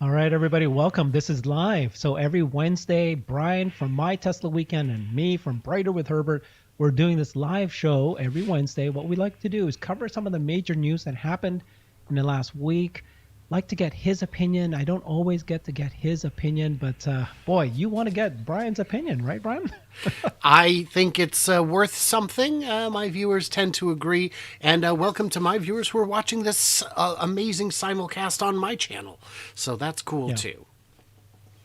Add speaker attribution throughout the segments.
Speaker 1: All right, everybody, welcome. This is live. So every Wednesday, Brian from My Tesla Weekend and me from Brighter with Herbert, we're doing this live show every Wednesday. What we like to do is cover some of the major news that happened in the last week. Like to get his opinion. I don't always get to get his opinion, but boy, you want to get Brian's opinion, right, Brian?
Speaker 2: I think it's worth something. My viewers tend to agree. And welcome to my viewers who are watching this amazing simulcast on my channel. So that's cool
Speaker 1: Yeah.
Speaker 2: too.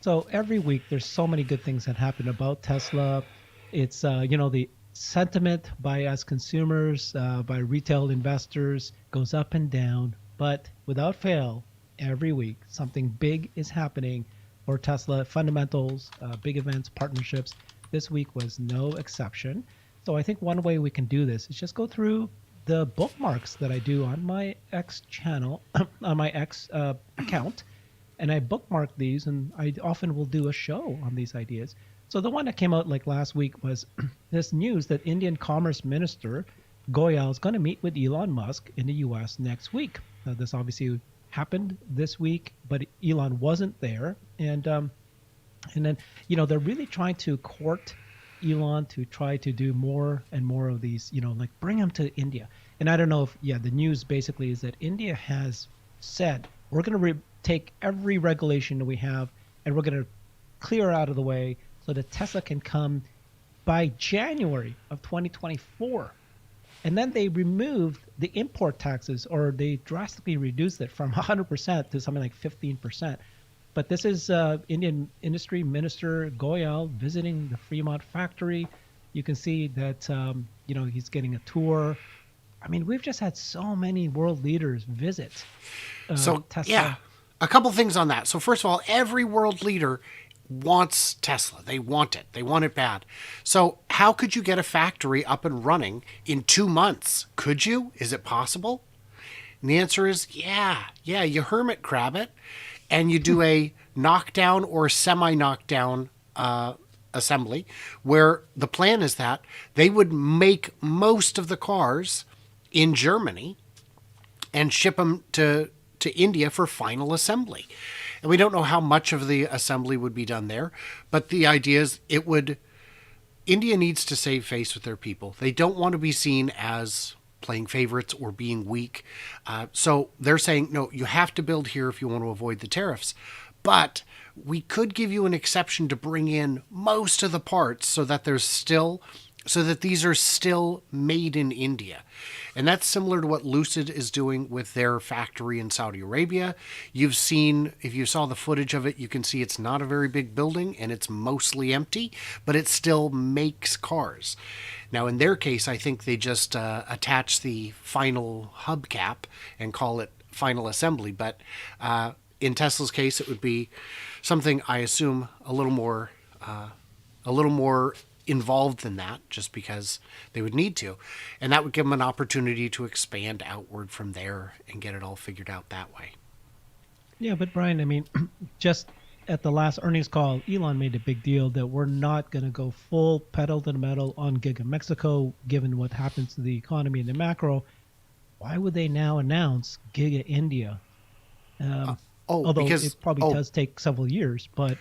Speaker 1: So every week, there's so many good things that happen about Tesla. It's the sentiment by us consumers, by retail investors goes up and down, but without fail, every week something big is happening for Tesla fundamentals, big events, partnerships. This week was no exception. So I think one way we can do this is just go through the bookmarks that I do on my X channel, on my X account, and I bookmark these, and I often will do a show on these ideas. So the one that came out like last week was this news that Indian Commerce Minister Goyal is going to meet with Elon Musk in the U.S. next week. This obviously happened this week, but Elon wasn't there, and then they're really trying to court Elon to try to do more and more of these, like bring him to India. And I don't know if the news basically is that India has said we're going to take every regulation that we have and we're going to clear out of the way so that Tesla can come by January of 2024. And then they removed the import taxes, or they drastically reduced it from 100% to something like 15%. But this is Indian Industry Minister Goyal visiting the Fremont factory. You can see that he's getting a tour. I mean, we've just had so many world leaders visit Tesla.
Speaker 2: Yeah, a couple things on that. So first of all, every world leader wants Tesla. They want it. They want it bad. So how could you get a factory up and running in 2 months? Could you? Is it possible? And the answer is yeah. You hermit crab it, and you do a knockdown or semi-knockdown assembly, where the plan is that they would make most of the cars in Germany and ship them to India for final assembly. And we don't know how much of the assembly would be done there, but the idea is India needs to save face with their people. They don't want to be seen as playing favorites or being weak. So they're saying, no, you have to build here if you want to avoid the tariffs. But we could give you an exception to bring in most of the parts so that these are still made in India. And that's similar to what Lucid is doing with their factory in Saudi Arabia. If you saw the footage of it, you can see it's not a very big building and it's mostly empty, but it still makes cars. Now, in their case, I think they just attach the final hubcap and call it final assembly. But in Tesla's case, it would be something, I assume, a little more involved than that, just because they would need to. And that would give them an opportunity to expand outward from there and get it all figured out that way.
Speaker 1: Yeah, but Brian, I mean, just at the last earnings call, Elon made a big deal that we're not going to go full pedal to the metal on Giga Mexico, given what happens to the economy and the macro. Why would they now announce Giga India? Although it probably does take several years, but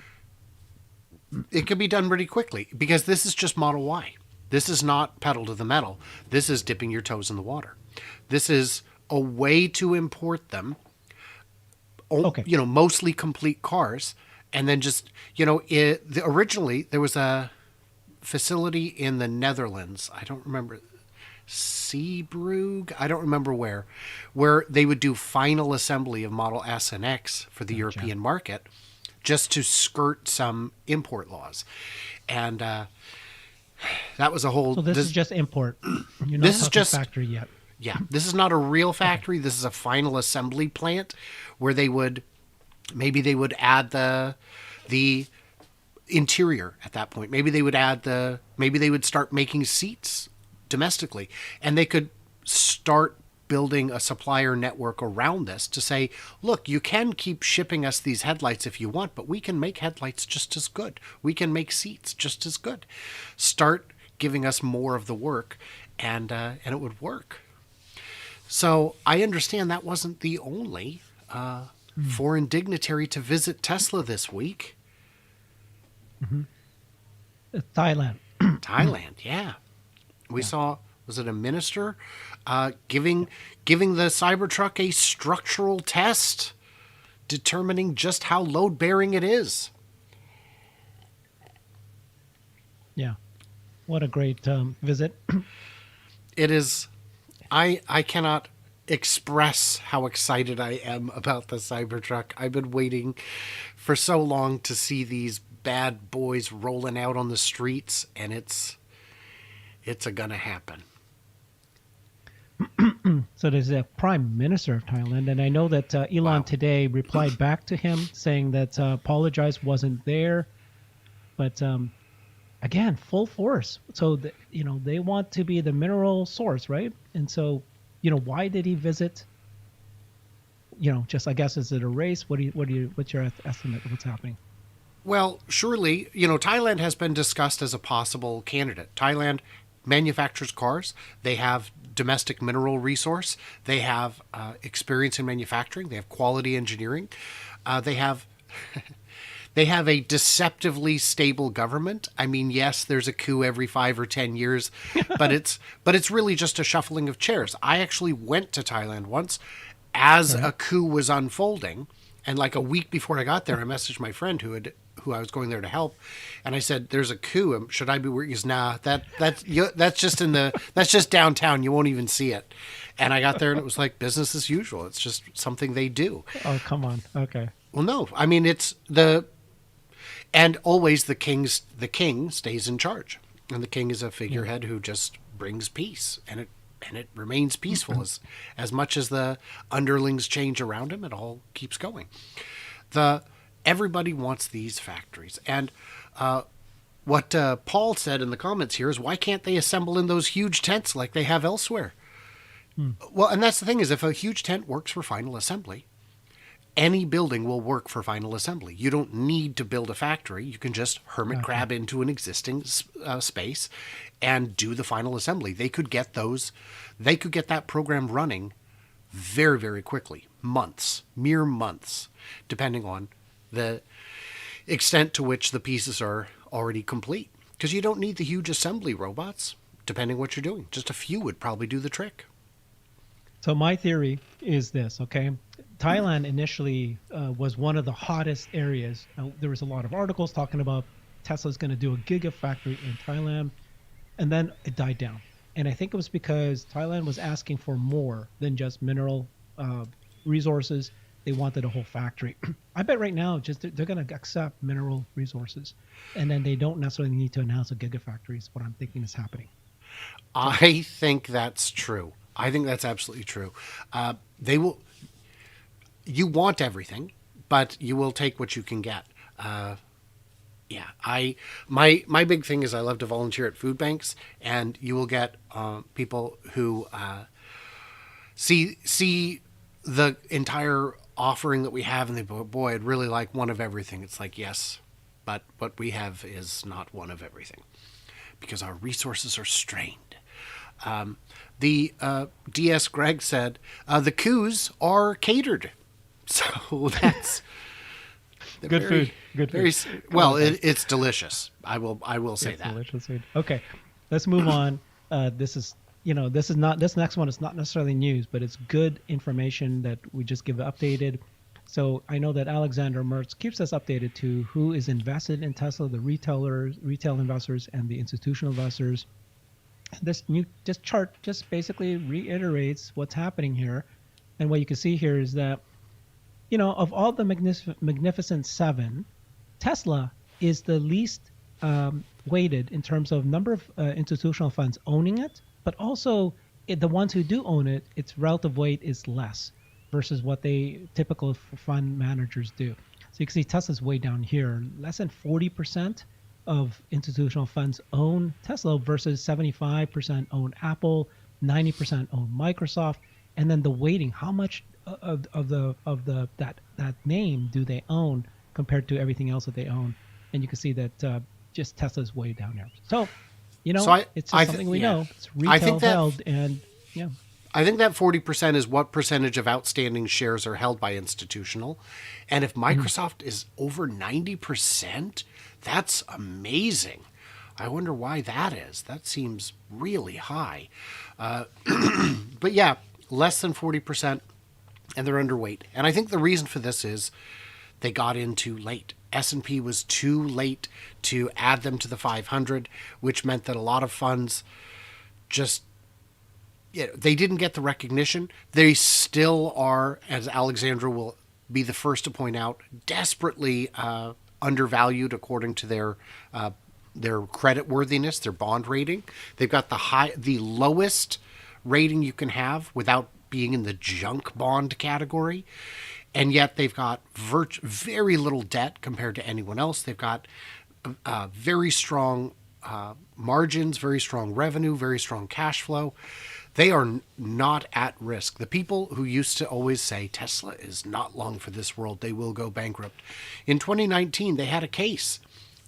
Speaker 2: it could be done pretty quickly, because this is just Model Y. This is not pedal to the metal. This is dipping your toes in the water. This is a way to import them, mostly complete cars, and then just, originally there was a facility in the Netherlands. I don't remember. Seabrugge, I don't remember where they would do final assembly of Model S and X for the European market, just to skirt some import laws. And that was a whole...
Speaker 1: So this is just import. You're not talking factory yet.
Speaker 2: Yeah, this is not a real factory. Okay. This is a final assembly plant where they would add the interior at that point. Maybe they would start making seats domestically, and they could start building a supplier network around this to say, look, you can keep shipping us these headlights if you want, but we can make headlights just as good. We can make seats just as good. Start giving us more of the work, and it would work. So I understand that wasn't the only foreign dignitary to visit Tesla this week.
Speaker 1: Thailand.
Speaker 2: Thailand, yeah. We saw, was it a minister giving the Cybertruck a structural test, determining just how load-bearing it is.
Speaker 1: Yeah. What a great visit.
Speaker 2: It is, I cannot express how excited I am about the Cybertruck. I've been waiting for so long to see these bad boys rolling out on the streets, and it's gonna happen.
Speaker 1: So there's a prime minister of Thailand, and I know that Elon today replied back to him saying that apologize wasn't there, but again, full force. So they want to be the mineral source, right? And so why did he visit? Just I guess, is it a race? What's your estimate of what's happening?
Speaker 2: Well, surely, Thailand has been discussed as a possible candidate. Thailand manufactures cars. They have domestic mineral resource. They have experience in manufacturing. They have quality engineering. They have they have a deceptively stable government. I mean, yes, there's a coup every 5 or 10 years, but it's really just a shuffling of chairs. I actually went to Thailand once as a coup was unfolding, and like a week before I got there, I messaged my friend who I was going there to help, and I said, "There's a coup. Should I be working?" He goes, "Nah, that's just downtown. You won't even see it." And I got there, and it was like business as usual. It's just something they do.
Speaker 1: Oh, come on. Okay.
Speaker 2: Well, no, I mean and always the king stays in charge, and the king is a figurehead who just brings peace, and it remains peaceful as much as the underlings change around him. It all keeps going. Everybody wants these factories. And what Paul said in the comments here is, why can't they assemble in those huge tents like they have elsewhere? Well, and that's the thing, is if a huge tent works for final assembly, any building will work for final assembly. You don't need to build a factory. You can just hermit crab into an existing space and do the final assembly. They could get that program running very, very quickly. Mere months, depending on the extent to which the pieces are already complete. Because you don't need the huge assembly robots, depending what you're doing. Just a few would probably do the trick.
Speaker 1: So my theory is this, okay? Thailand initially was one of the hottest areas. There was a lot of articles talking about Tesla's going to do a Gigafactory in Thailand, and then it died down. And I think it was because Thailand was asking for more than just mineral resources. They wanted a whole factory. I bet right now they're going to accept mineral resources, and then they don't necessarily need to announce a Gigafactory is what I'm thinking is happening.
Speaker 2: I think that's true. I think that's absolutely true. They will. You want everything, but you will take what you can get. My big thing is I love to volunteer at food banks, and you will get people who see the entire offering that we have, and they go, "Boy, I'd really like one of everything." It's like, yes, but what we have is not one of everything because our resources are strained. The DS Greg said the coups are catered. So that's
Speaker 1: good food. Good food.
Speaker 2: Well, it's delicious. I will say that.
Speaker 1: Delicious food. Okay, let's move on. This next one is not necessarily news, but it's good information that we just give updated. So I know that Alexander Mertz keeps us updated to who is invested in Tesla, the retail investors, and the institutional investors. This chart just basically reiterates what's happening here, and what you can see here is that, of all the Magnificent Seven, Tesla is the least weighted in terms of number of institutional funds owning it, but also the ones who do own it, its relative weight is less versus what typical fund managers do. So you can see Tesla's way down here, less than 40% of institutional funds own Tesla versus 75% own Apple, 90% own Microsoft, and then the weighting, how much of that name do they own compared to everything else that they own? And you can see that just Tesla's way down there. So, it's just something we know. It's retail held, and
Speaker 2: I think that 40% is what percentage of outstanding shares are held by institutional. And if Microsoft is over 90%, that's amazing. I wonder why that is. That seems really high. But yeah, less than 40%, and they're underweight. And I think the reason for this is they got in too late. S&P was too late to add them to the 500, which meant that a lot of funds just, they didn't get the recognition. They still are, as Alexandra will be the first to point out, desperately undervalued according to their credit worthiness, their bond rating. They've got the lowest rating you can have without being in the junk bond category. And yet they've got very little debt compared to anyone else. They've got very strong margins, very strong revenue, very strong cash flow. They are not at risk. The people who used to always say Tesla is not long for this world, they will go bankrupt. In 2019, they had a case.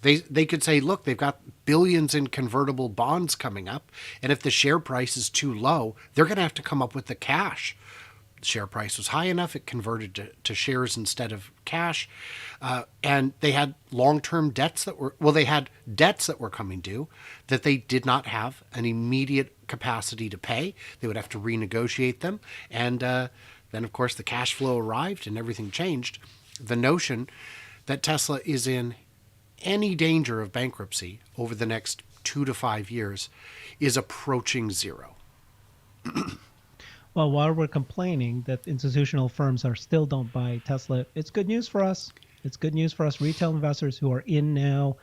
Speaker 2: They could say, look, they've got billions in convertible bonds coming up, and if the share price is too low, they're going to have to come up with the cash. The share price was high enough, it converted to shares instead of cash. And they had long-term debts they had debts that were coming due that they did not have an immediate capacity to pay. They would have to renegotiate them. And then, of course, the cash flow arrived and everything changed. The notion that Tesla is in any danger of bankruptcy over the next 2 to 5 years is approaching zero.
Speaker 1: Well, while we're complaining that institutional firms still don't buy Tesla, it's good news for us. It's good news for us retail investors who are in now.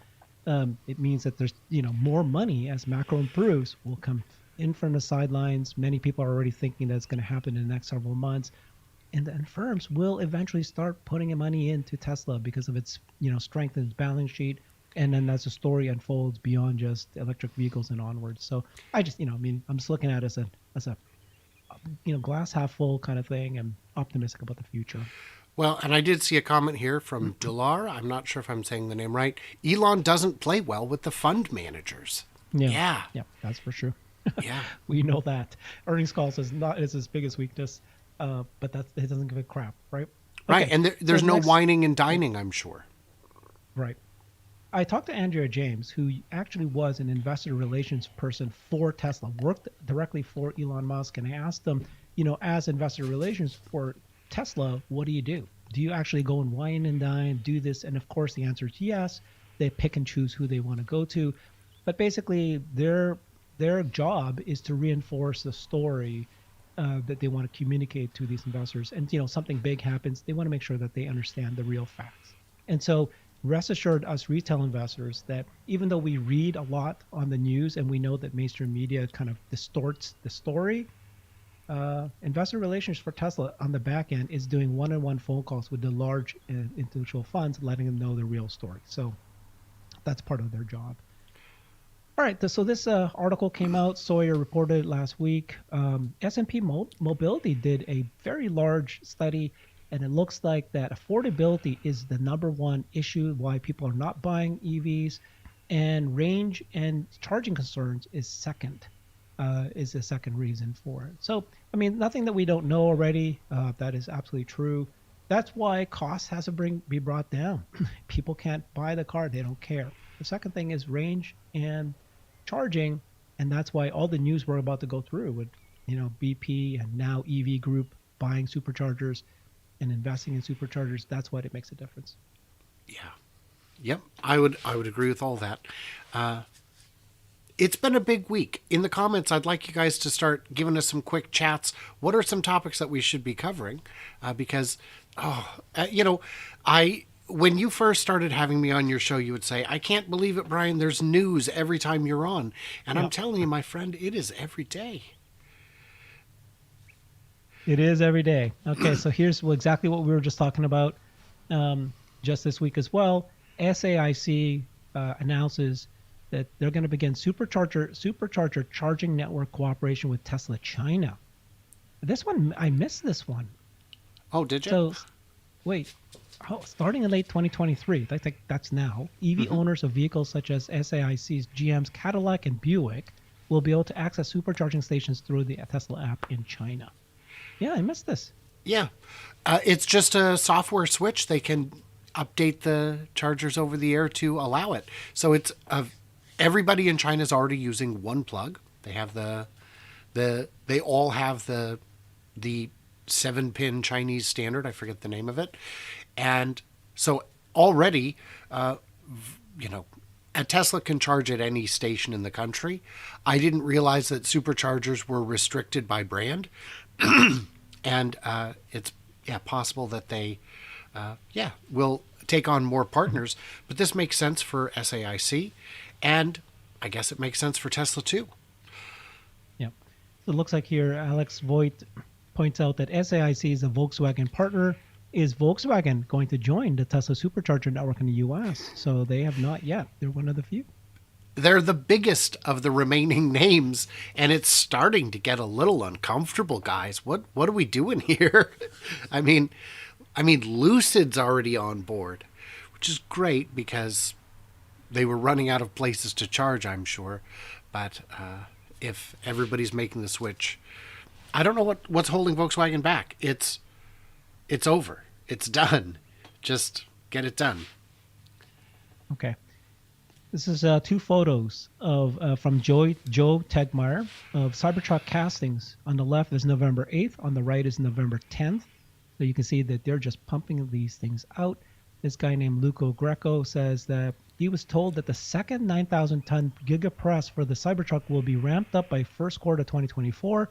Speaker 1: It means that there's more money as macro improves will come in from the sidelines. Many people are already thinking that it's going to happen in the next several months, and then firms will eventually start putting money into Tesla because of its strength in its balance sheet. And then as the story unfolds beyond just electric vehicles and onwards. So I just I'm just looking at it as a glass half full kind of thing, and optimistic about the future.
Speaker 2: Well, and I did see a comment here from Dular. I'm not sure if I'm saying the name right. Elon doesn't play well with the fund managers. Yeah,
Speaker 1: that's for sure.
Speaker 2: Yeah,
Speaker 1: we know that earnings calls is his biggest weakness, but it doesn't give a crap, right?
Speaker 2: Right,
Speaker 1: Okay.
Speaker 2: and there's no whining and dining, I'm sure.
Speaker 1: Right. I talked to Andrea James, who actually was an investor relations person for Tesla, worked directly for Elon Musk, and I asked them, as investor relations for Tesla, what do you do? Do you actually go and wine and dine, do this? And of course, the answer is yes. They pick and choose who they want to go to, but basically, their job is to reinforce the story that they want to communicate to these investors. And something big happens, they want to make sure that they understand the real facts. And so rest assured, us retail investors, that even though we read a lot on the news and we know that mainstream media kind of distorts the story, investor relations for Tesla on the back end is doing one-on-one phone calls with the large institutional funds, letting them know the real story. So that's part of their job. All right, so this article came out. Sawyer reported last week. S&P Mobility did a very large study, and it looks like that affordability is the number one issue why people are not buying EVs, and range and charging concerns is the second reason for it. So, nothing that we don't know already. That is absolutely true. That's why cost has to be brought down. People can't buy the car; they don't care. The second thing is range and charging, and that's why all the news we're about to go through with, BP and now EV Group buying superchargers and investing in superchargers, that's why it makes a difference.
Speaker 2: Yeah. Yep. I would agree with all that. It's been a big week. In the comments, I'd like you guys to start giving us some quick chats. What are some topics that we should be covering? Because, when you first started having me on your show, you would say, I can't believe it, Brian. There's news every time you're on. And yep. I'm telling you, my friend, it is every day.
Speaker 1: It is every day. Okay, so here's exactly what we were just talking about just this week as well. SAIC announces that they're going to begin supercharger charging network cooperation with Tesla China. This one, I missed this one.
Speaker 2: Oh, did you?
Speaker 1: So, wait. Starting in late 2023, that's now, EV owners of vehicles such as SAIC's GM's Cadillac and Buick will be able to access supercharging stations through the Tesla app in China. Yeah, I missed this.
Speaker 2: Yeah. It's just a software switch. They can update the chargers over the air to allow it. So it's everybody in China is already using one plug. They have they all have the 7-pin Chinese standard. I forget the name of it. And so already, a Tesla can charge at any station in the country. I didn't realize that superchargers were restricted by brand. And it's possible that they will take on more partners. But this makes sense for SAIC, and I guess it makes sense for Tesla too.
Speaker 1: Yep. So it looks like here Alex Voigt points out that SAIC is a Volkswagen partner. Is Volkswagen going to join the Tesla supercharger network in the U.S.? So they have not yet. They're one of the few.
Speaker 2: They're the biggest of the remaining names, and it's starting to get a little uncomfortable, guys. What are we doing here? I mean, Lucid's already on board, which is great because they were running out of places to charge, I'm sure. But if everybody's making the switch, I don't know what's holding Volkswagen back. It's over. It's done. Just get it done.
Speaker 1: Okay. This is two photos of from Joe Tegmeyer of Cybertruck castings. On the left is November 8th. On the right is November 10th. So you can see that they're just pumping these things out. This guy named Luco Greco says that he was told that the second 9,000-ton Giga press for the Cybertruck will be ramped up by first quarter 2024.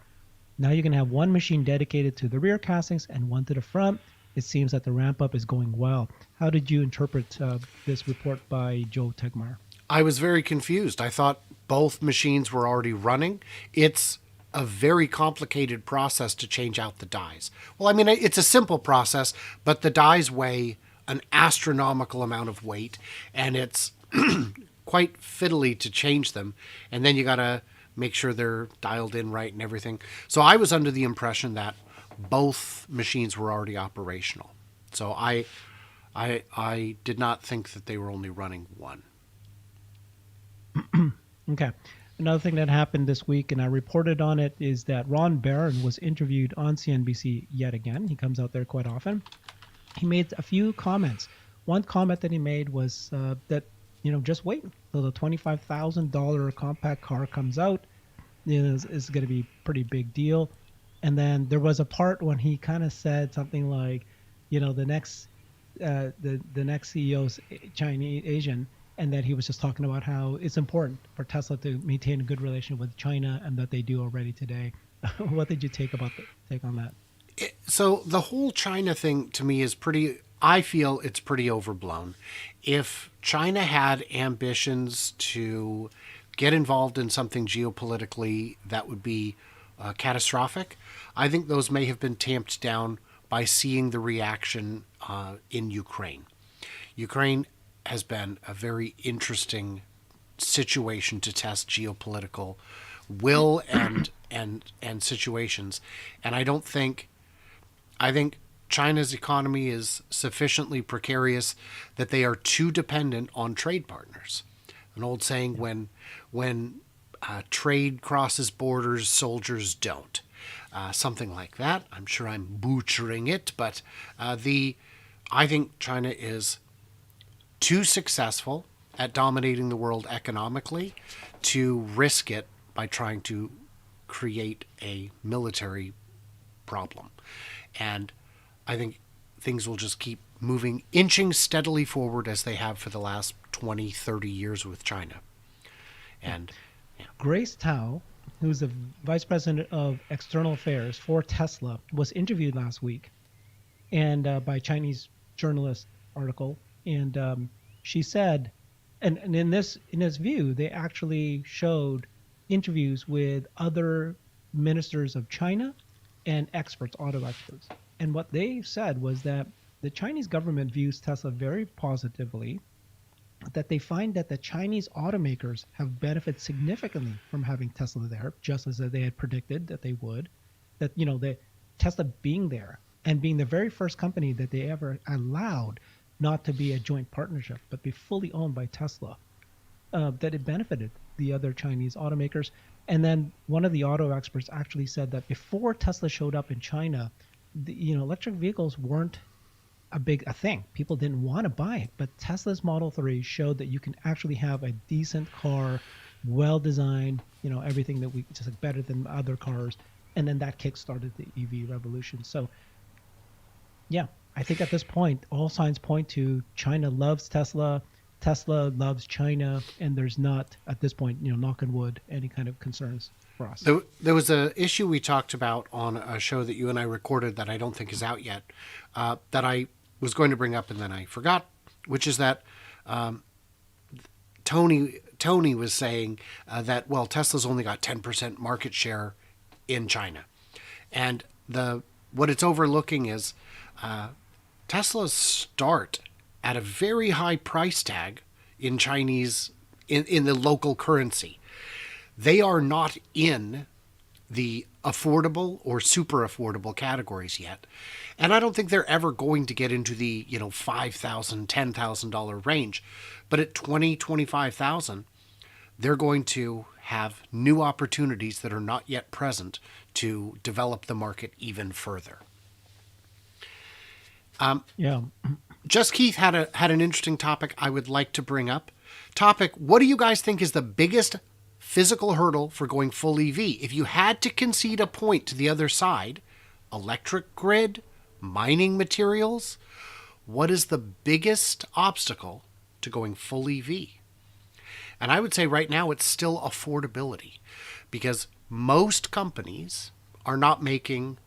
Speaker 1: Now you're going to have one machine dedicated to the rear castings and one to the front. It seems that the ramp up is going well. How did you interpret this report by Joe Tegmeyer?
Speaker 2: I was very confused. I thought both machines were already running. It's a very complicated process to change out the dies. Well, I mean, it's a simple process, but the dies weigh an astronomical amount of weight, and it's quite fiddly to change them. And then you got to make sure they're dialed in right and everything. So I was under the impression that both machines were already operational. So I did not think that they were only running one.
Speaker 1: Okay. Another thing that happened this week, and I reported on it, is that Ron Barron was interviewed on CNBC yet again. He comes out there quite often. He made a few comments. One comment that he made was that, just wait until the $25,000 compact car comes out. It's going to be a pretty big deal. And then there was a part when he kind of said something like, the next CEO's Chinese Asian, and that he was just talking about how it's important for Tesla to maintain a good relationship with China, and that they do already today. What did you take on that?
Speaker 2: So the whole China thing to me is I feel it's pretty overblown. If China had ambitions to get involved in something geopolitically that would be catastrophic, I think those may have been tamped down by seeing the reaction in Ukraine. Ukraine has been a very interesting situation to test geopolitical will and situations. And I think China's economy is sufficiently precarious that they are too dependent on trade partners. An old saying, when trade crosses borders, soldiers don't. Something like that. I'm sure I'm butchering it, but I think China is too successful at dominating the world economically to risk it by trying to create a military problem. And I think things will just keep inching steadily forward as they have for the last 20, 30 years with China. And
Speaker 1: Grace Tao, who's the vice president of external affairs for Tesla, was interviewed last week and by a Chinese journalist article. And she said, and in this view, they actually showed interviews with other ministers of China and auto experts. And what they said was that the Chinese government views Tesla very positively, that they find that the Chinese automakers have benefited significantly from having Tesla there, just as they had predicted that they would. That, the Tesla being there and being the very first company that they ever allowed not to be a joint partnership, but be fully owned by Tesla, that it benefited the other Chinese automakers. And then one of the auto experts actually said that before Tesla showed up in China, electric vehicles weren't a thing. People didn't want to buy it, but Tesla's Model 3 showed that you can actually have a decent car, well designed, everything that we just like better than other cars, and then that kickstarted the EV revolution. So yeah, I think at this point, all signs point to China loves Tesla, Tesla loves China, and there's not at this point, knock on wood, any kind of concerns for us.
Speaker 2: There was a issue we talked about on a show that you and I recorded that I don't think is out yet, that I was going to bring up and then I forgot, which is that Tony was saying that, well, Tesla's only got 10% market share in China, and what it's overlooking is Tesla's start at a very high price tag in Chinese in the local currency. They are not in the affordable or super affordable categories yet. And I don't think they're ever going to get into the, $5,000, $10,000 range. But at $20,000, $25,000, they're going to have new opportunities that are not yet present to develop the market even further.
Speaker 1: Yeah.
Speaker 2: Just Keith had an interesting topic I would like to bring up. What do you guys think is the biggest physical hurdle for going full EV? If you had to concede a point to the other side, electric grid, mining materials, what is the biggest obstacle to going full EV? And I would say right now it's still affordability, because most companies are not making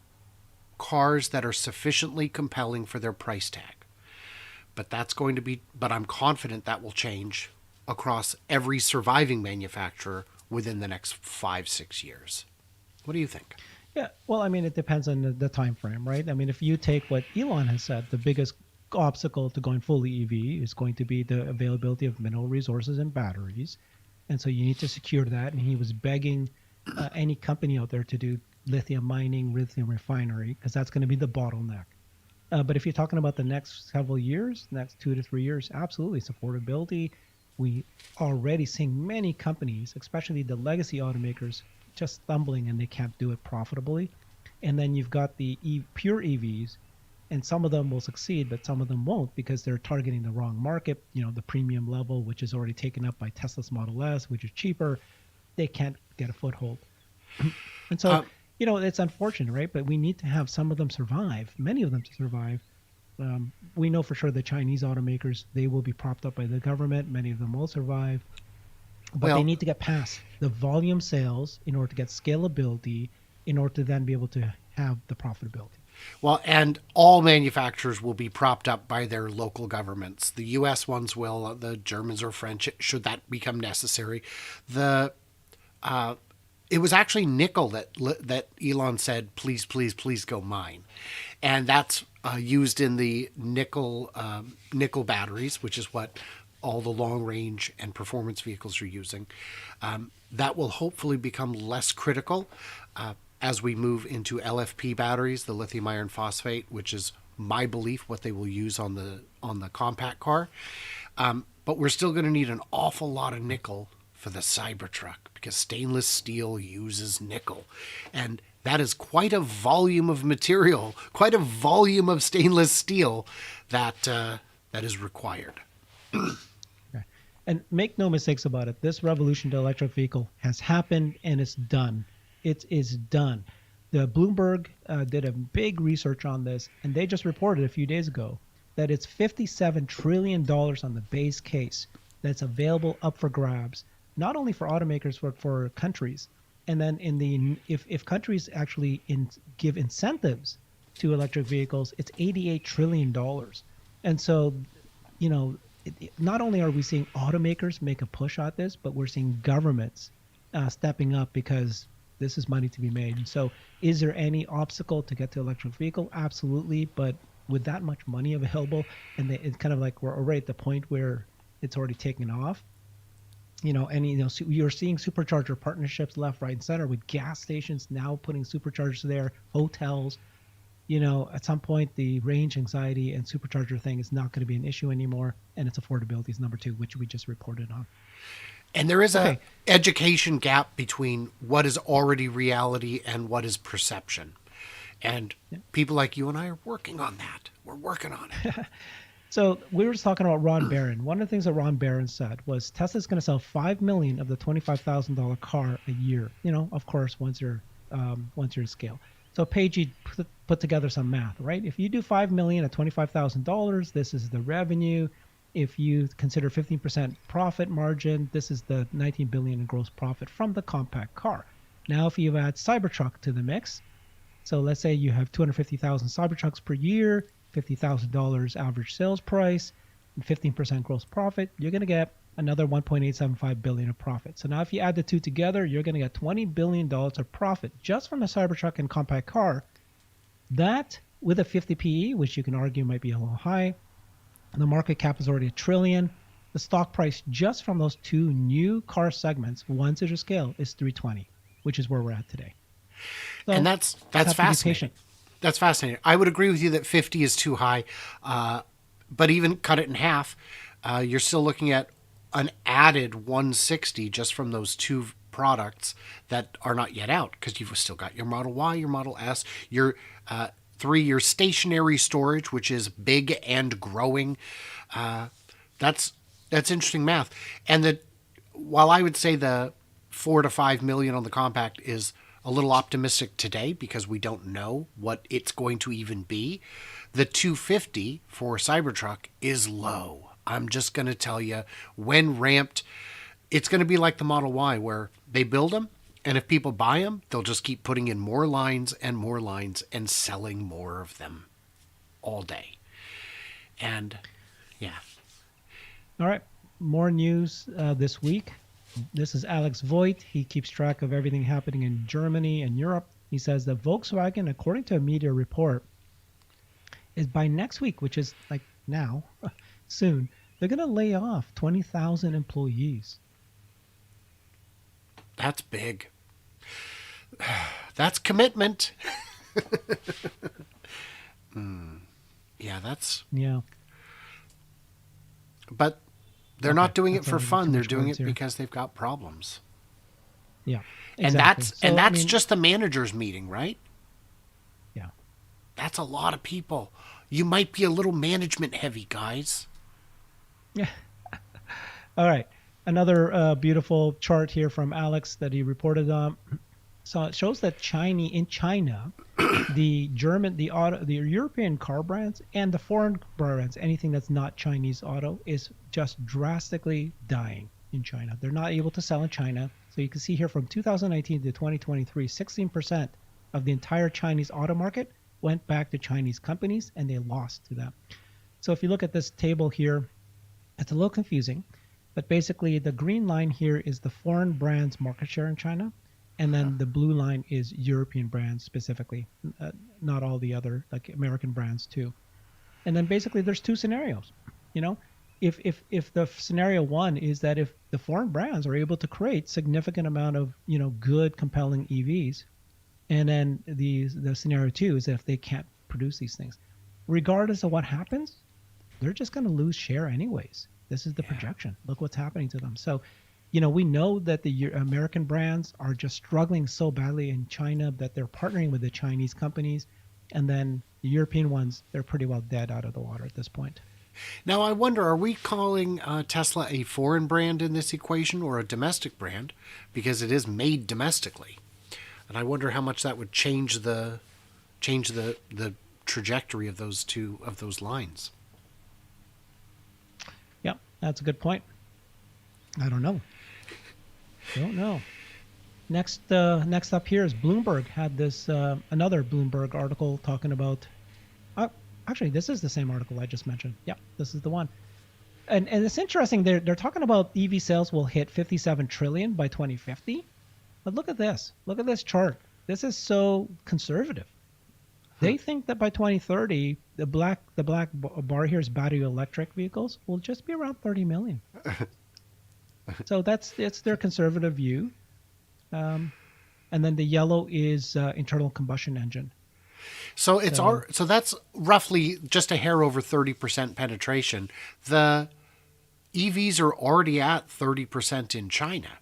Speaker 2: cars that are sufficiently compelling for their price tag. But I'm confident that will change across every surviving manufacturer within the next 5-6 years. What do you think?
Speaker 1: Yeah, well, I mean, it depends on the time frame, right? I mean, if you take what Elon has said, the biggest obstacle to going fully EV is going to be the availability of mineral resources and batteries. And so you need to secure that. And he was begging any company out there to do lithium mining, lithium refinery, because that's going to be the bottleneck. But if you're talking about the next several years, next 2 to 3 years, absolutely, it's affordability. We already seeing many companies, especially the legacy automakers, just stumbling and they can't do it profitably. And then you've got the pure EVs, and some of them will succeed, but some of them won't because they're targeting the wrong market. The premium level, which is already taken up by Tesla's Model S, which is cheaper, they can't get a foothold. And so, it's unfortunate, right? But we need to have some of them survive, many of them to survive. We know for sure the Chinese automakers, they will be propped up by the government. Many of them will survive. But they need to get past the volume sales in order to get scalability, in order to then be able to have the profitability.
Speaker 2: Well, and all manufacturers will be propped up by their local governments. The U.S. ones will, the Germans or French, should that become necessary. It was actually nickel that Elon said, please, please, please go mine. And that's used in the nickel batteries, which is what all the long range and performance vehicles are using. That will hopefully become less critical as we move into LFP batteries, the lithium iron phosphate, which is my belief what they will use on the compact car. But we're still going to need an awful lot of nickel for the Cybertruck, because stainless steel uses nickel. And that is quite a volume of material, quite a volume of stainless steel that is required.
Speaker 1: Okay. And make no mistakes about it. This revolution to electric vehicle has happened and it's done. It is done. The Bloomberg did a big research on this, and they just reported a few days ago that it's $57 trillion on the base case that's available up for grabs, not only for automakers, but for countries. And then if countries actually give incentives to electric vehicles, it's $88 trillion. And so, not only are we seeing automakers make a push at this, but we're seeing governments stepping up because this is money to be made. And so is there any obstacle to get to electric vehicle? Absolutely. But with that much money available, and it's kind of like we're already at the point where it's already taken off. So you're seeing supercharger partnerships left, right, and center with gas stations now putting superchargers there, hotels. At some point, the range anxiety and supercharger thing is not going to be an issue anymore, and its affordability is number two, which we just reported on.
Speaker 2: And there is a
Speaker 1: Okay.
Speaker 2: education gap between what is already reality and what is perception. And people like you and I are working on that. We're working on it.
Speaker 1: So we were just talking about Ron Barron. One of the things that Ron Barron said was Tesla's going to sell 5 million of the $25,000 car a year. Of course, once you're at scale. So Paige, you put together some math, right? If you do 5 million at $25,000, this is the revenue. If you consider 15% profit margin, this is the 19 billion in gross profit from the compact car. Now, if you add Cybertruck to the mix, so let's say you have 250,000 Cybertrucks per year, $50,000 average sales price, and 15% gross profit, you're going to get another 1.875 billion of profit. So now if you add the two together, you're going to get $20 billion of profit just from the Cybertruck and compact car. That with a 50 PE, which you can argue might be a little high, the market cap is already $1 trillion. The stock price just from those two new car segments, once at a scale, is 320, which is where we're at today. So
Speaker 2: And that's
Speaker 1: just have to be
Speaker 2: fascinating.
Speaker 1: patient.
Speaker 2: That's fascinating. I would agree with you that 50 is too high, but even cut it in half, you're still looking at an added 160 just from those two products that are not yet out, because you've still got your Model Y, your Model S, your 3-year stationary storage, which is big and growing. That's interesting math. And while I would say the 4 to 5 million on the compact is a little optimistic today because we don't know what it's going to even be, the 250 for Cybertruck is low. I'm just going to tell you, when ramped, it's going to be like the Model Y, where they build them, and if people buy them, they'll just keep putting in more lines and selling more of them all day. And yeah.
Speaker 1: All right, more news this week. This is Alex Voigt. He keeps track of everything happening in Germany and Europe. He says that Volkswagen, according to a media report, is by next week, which is like now, soon, they're going to lay off 20,000 employees.
Speaker 2: That's big. That's commitment. Yeah, that's.
Speaker 1: Yeah.
Speaker 2: But they're not doing it
Speaker 1: that's
Speaker 2: for
Speaker 1: already
Speaker 2: fun.
Speaker 1: too
Speaker 2: They're
Speaker 1: much
Speaker 2: doing
Speaker 1: words
Speaker 2: it
Speaker 1: here.
Speaker 2: because they've got problems.
Speaker 1: Yeah.
Speaker 2: And
Speaker 1: Exactly.
Speaker 2: that's
Speaker 1: So, I mean,
Speaker 2: just the managers meeting, right?
Speaker 1: yeah.
Speaker 2: That's a lot of people. You might be a little management heavy, guys.
Speaker 1: Yeah. All right. Another beautiful chart here from Alex that he reported on. So it shows that in China, the European car brands and the foreign brands, anything that's not Chinese auto, is just drastically dying in China. They're not able to sell in China. So you can see here from 2019 to 2023, 16% of the entire Chinese auto market went back to Chinese companies, and they lost to them. So if you look at this table here, it's a little confusing, but basically the green line here is the foreign brands market share in China. And then the blue line is European brands specifically, not all the other like American brands too. And then basically there's two scenarios. You know, if the scenario one is that if the foreign brands are able to create significant amount of good compelling EVs, and then the scenario two is that if they can't produce these things, regardless of what happens, they're just going to lose share anyways. This is the projection. Look what's happening to them. So we know that the American brands are just struggling so badly in China that they're partnering with the Chinese companies. And then the European ones, they're pretty well dead out of the water at this point.
Speaker 2: Now, I wonder, are we calling Tesla a foreign brand in this equation or a domestic brand? Because it is made domestically. And I wonder how much that would change the trajectory of those lines.
Speaker 1: Yeah, that's a good point. I don't know. Don't know. Next up here is Bloomberg had this another Bloomberg article talking about. Actually, this is the same article I just mentioned. Yeah, this is the one. And it's interesting. They're talking about EV sales will hit 57 trillion by 2050. But look at this. Look at this chart. This is so conservative. They think that by 2030, the black bar here is battery electric vehicles will just be around 30 million. So it's their conservative view. And then the yellow is internal combustion engine.
Speaker 2: So so that's roughly just a hair over 30% penetration. The EVs are already at 30% in China.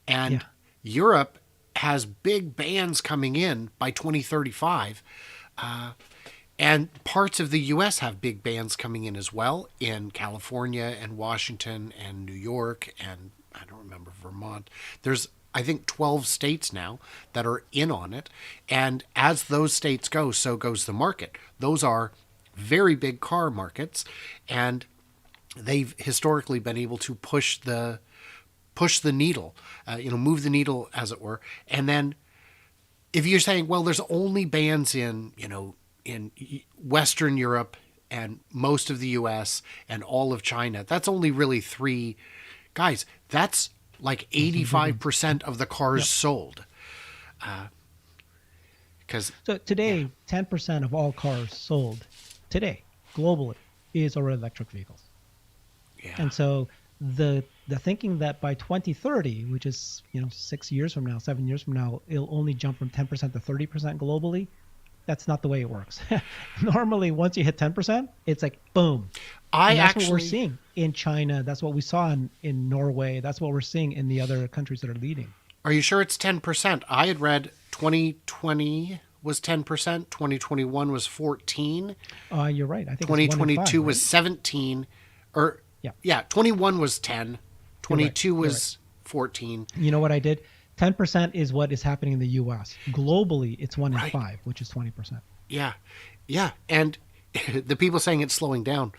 Speaker 2: And
Speaker 1: Yeah.
Speaker 2: Europe has big bans coming in by 2035. And parts of the US have big bans coming in as well, in California and Washington and New York and I don't remember Vermont. There's, I think, 12 states now that are in on it. And as those states go, so goes the market. Those are very big car markets, and they've historically been able to push the needle, move the needle, as it were. And then if you're saying, well, there's only bans in Western Europe and most of the US and all of China, that's only really three. Guys, that's like 85% of the cars sold. Because
Speaker 1: So today, 10% of all cars sold today globally is already electric vehicles.
Speaker 2: yeah,
Speaker 1: And so the thinking that by 2030, which is 6 years from now, 7 years from now, it'll only jump from 10% to 30% globally. That's not the way it works. Normally, once you hit 10%, it's like boom. And that's what we're seeing in China. That's what we saw in Norway. That's what we're seeing in the other countries that are leading.
Speaker 2: Are you sure it's 10%? I had read 2020 was 10%, 2021 was 14,
Speaker 1: You're right. I think
Speaker 2: 2022
Speaker 1: it's 1 in 5,
Speaker 2: was
Speaker 1: right?
Speaker 2: 17, or
Speaker 1: Yeah.
Speaker 2: 21 was 10, 22
Speaker 1: You're
Speaker 2: was 14.
Speaker 1: You know what I did? 10% is what is happening in the U.S. Globally, it's 1 in
Speaker 2: Right.
Speaker 1: 5, which is 20%.
Speaker 2: Yeah, yeah, and the people saying it's slowing down.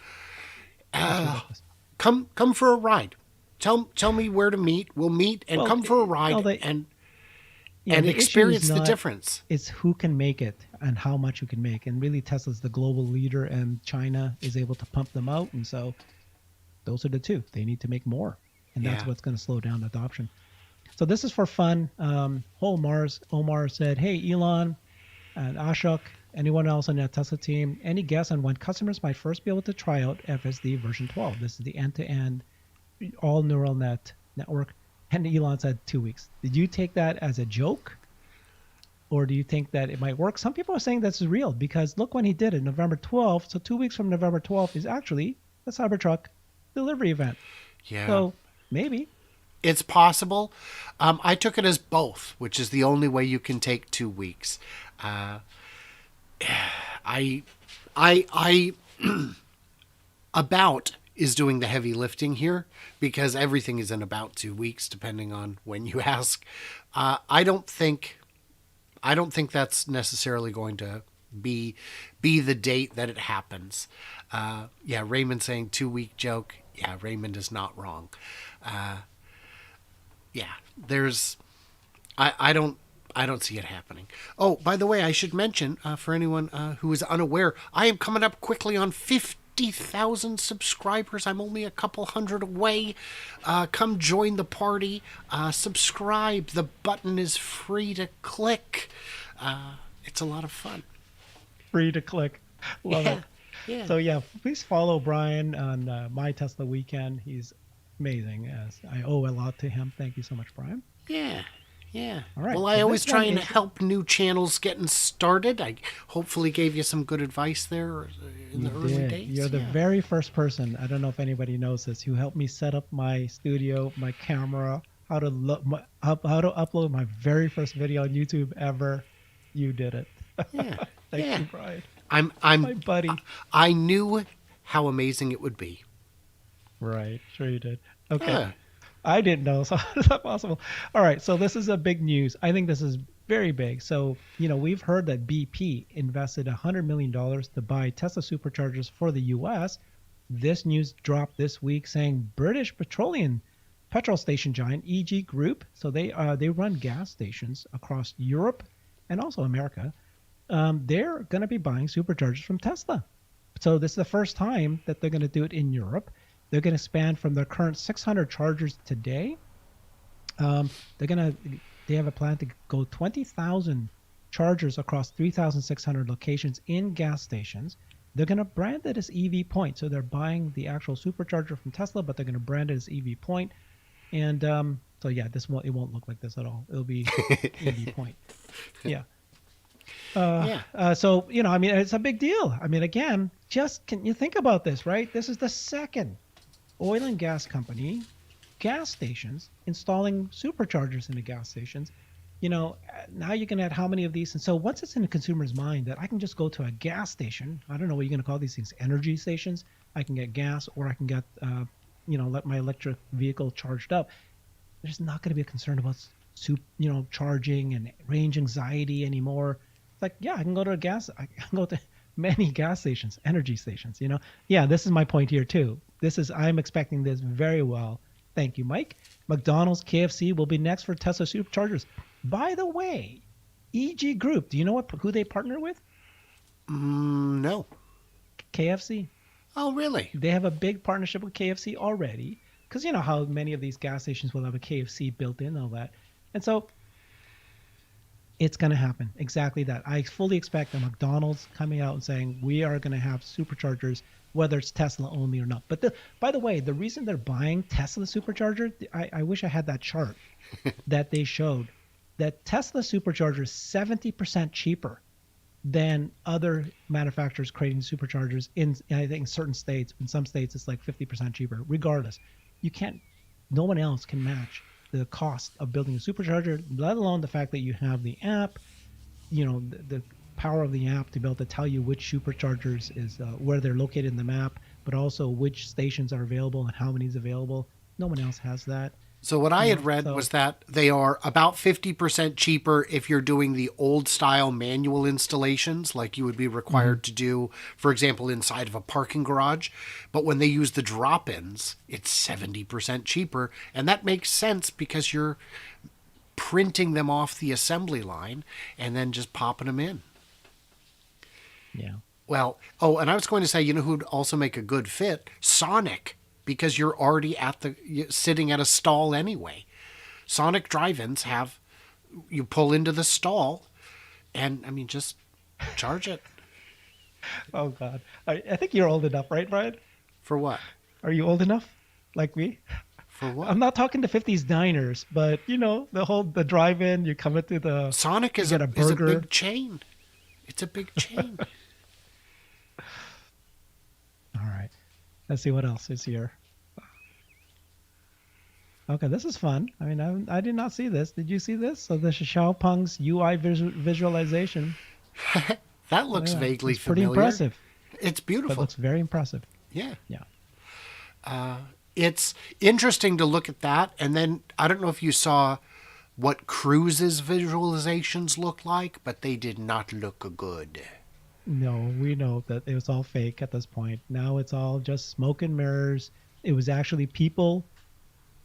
Speaker 2: Come for a ride. Tell me where to meet. We'll meet and
Speaker 1: Well,
Speaker 2: come for a ride and
Speaker 1: the issue
Speaker 2: experience
Speaker 1: is
Speaker 2: the
Speaker 1: not-
Speaker 2: difference.
Speaker 1: It's who can make it and how much you can make. And really, Tesla's the global leader, and China is able to pump them out. And so those are the two. They need to make more. And that's
Speaker 2: Yeah.
Speaker 1: what's going to slow down adoption. So this is for fun. Omar said, hey, Elon and Ashok, anyone else on the Tesla team, any guess on when customers might first be able to try out FSD version 12? This is the end-to-end all neural network. And Elon said 2 weeks. Did you take that as a joke? Or do you think that it might work? Some people are saying this is real because look when he did it, November 12th. So 2 weeks from November 12th is actually the Cybertruck delivery event.
Speaker 2: Yeah.
Speaker 1: So maybe.
Speaker 2: It's possible. I took it as both, which is the only way you can take 2 weeks. I about is doing the heavy lifting here because everything is in about 2 weeks, depending on when you ask. I don't think that's necessarily going to be the date that it happens. Yeah, Raymond saying 2 week joke. Yeah, Raymond is not wrong. Yeah, I don't see it happening. Oh, by the way, I should mention for anyone who is unaware, I am coming up quickly on 50,000 subscribers. I'm only a couple hundred away. Come join the party. Subscribe. The button is free to click. It's a lot of fun.
Speaker 1: Free to click. Love it.
Speaker 2: Yeah.
Speaker 1: So yeah, please follow Brian on My Tesla Weekend. He's amazing. As I owe a lot to him. Thank you so much, Brian.
Speaker 2: Yeah. Yeah.
Speaker 1: All right,
Speaker 2: Well,
Speaker 1: so
Speaker 2: I always
Speaker 1: this
Speaker 2: try
Speaker 1: one
Speaker 2: and
Speaker 1: is-
Speaker 2: help new channels getting started. I hopefully gave you some good advice there in the early
Speaker 1: did.
Speaker 2: days.
Speaker 1: You're the
Speaker 2: Yeah.
Speaker 1: very first person, I don't know if anybody knows this, who helped me set up my studio, my camera, how to upload my very first video on YouTube ever. You did it.
Speaker 2: Yeah.
Speaker 1: Thank
Speaker 2: Yeah.
Speaker 1: you, Brian.
Speaker 2: I'm
Speaker 1: My buddy.
Speaker 2: I knew how amazing it would be.
Speaker 1: Right. Sure you did. Okay.
Speaker 2: Yeah.
Speaker 1: I didn't know, so how is that possible? All right, so this is a big news. I think this is very big. So, we've heard that BP invested $100 million to buy Tesla Superchargers for the U.S. This news dropped this week saying British petrol station giant EG Group, so they run gas stations across Europe and also America. They're going to be buying Superchargers from Tesla. So this is the first time that they're going to do it in Europe. They're going to expand from their current 600 chargers today. They have a plan to go 20,000 chargers across 3,600 locations in gas stations. They're going to brand it as EV Point. So they're buying the actual supercharger from Tesla, but they're going to brand it as EV Point. And so yeah, it won't look like this at all. It'll be EV Point. Yeah. So it's a big deal. I mean, again, can you think about this, right? This is the second oil and gas company, gas stations, installing superchargers in the gas stations. Now you can add how many of these. And so once it's in the consumer's mind that I can just go to a gas station, I don't know what you're going to call these things, energy stations. I can get gas, or I can get, let my electric vehicle charged up. There's not going to be a concern about, charging and range anxiety anymore. It's like, yeah, I can go to I can go to many gas stations, energy stations, Yeah, this is my point here too. I'm expecting this very well. Thank you, Mike. McDonald's, KFC will be next for Tesla Superchargers. By the way, EG Group, do you know who they partner with?
Speaker 2: No.
Speaker 1: KFC.
Speaker 2: Oh, really?
Speaker 1: They have a big partnership with KFC already, because you know how many of these gas stations will have a KFC built in, all that. And so it's going to happen. Exactly that. I fully expect a McDonald's coming out and saying, we are going to have superchargers, whether it's Tesla only or not. But by the way, the reason they're buying Tesla supercharger, I wish I had that chart that they showed, that Tesla supercharger is 70% cheaper than other manufacturers creating superchargers I think, certain states. In some states, it's like 50% cheaper. Regardless, no one else can match the cost of building a supercharger, let alone the fact that you have the app, the power of the app to be able to tell you which superchargers is where they're located in the map, but also which stations are available and how many is available. No one else has that.
Speaker 2: So what I had read was that they are about 50% cheaper if you're doing the old style manual installations like you would be required to do, for example, inside of a parking garage. But when they use the drop-ins, it's 70% cheaper. And that makes sense because you're printing them off the assembly line and then just popping them in.
Speaker 1: Yeah.
Speaker 2: Well, and I was going to say, who'd also make a good fit? Sonic. Because you're already sitting at a stall anyway. Sonic drive-ins you pull into the stall and, just charge it.
Speaker 1: Oh, God. I think you're old enough, right, Brian?
Speaker 2: For what?
Speaker 1: Are you old enough? Like me?
Speaker 2: For what?
Speaker 1: I'm not talking to 50s diners, but, the drive-in, you come into the...
Speaker 2: Sonic is a big chain. It's a big chain.
Speaker 1: All right. Let's see what else is here. Okay, this is fun. I did not see this. Did you see this? So the Xiaopeng's UI visualization.
Speaker 2: That looks vaguely
Speaker 1: it's
Speaker 2: familiar.
Speaker 1: Pretty impressive.
Speaker 2: It's beautiful.
Speaker 1: It looks very impressive.
Speaker 2: Yeah.
Speaker 1: Yeah.
Speaker 2: It's interesting to look at that. And then I don't know if you saw what Cruise's visualizations look like, but they did not look good.
Speaker 1: No, we know that it was all fake at this point. Now it's all just smoke and mirrors. It was actually people,